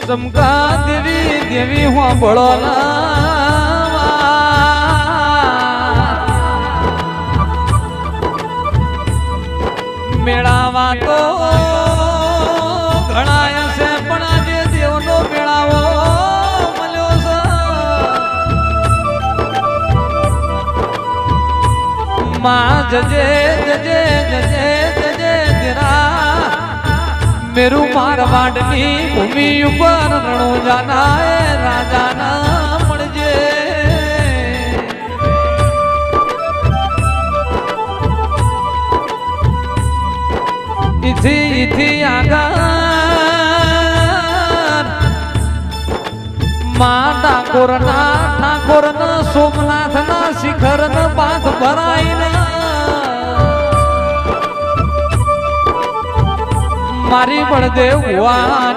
ચમકા દેવી દેવી હું બળો મેળાવા તો ઘણા છે પણ આજે દેવનો મેળાવો મળ્યો છે માં જજે જજે જજે જજે તેરા મેરું મારવાડની ભૂમિ ઉપર રણો જાના રાજાના મળજે ઇથી આગળ માં ઠાકોરના સોમનાથના શિખરના બાંધ ભરાઈને મારી બળદેવ ભવાની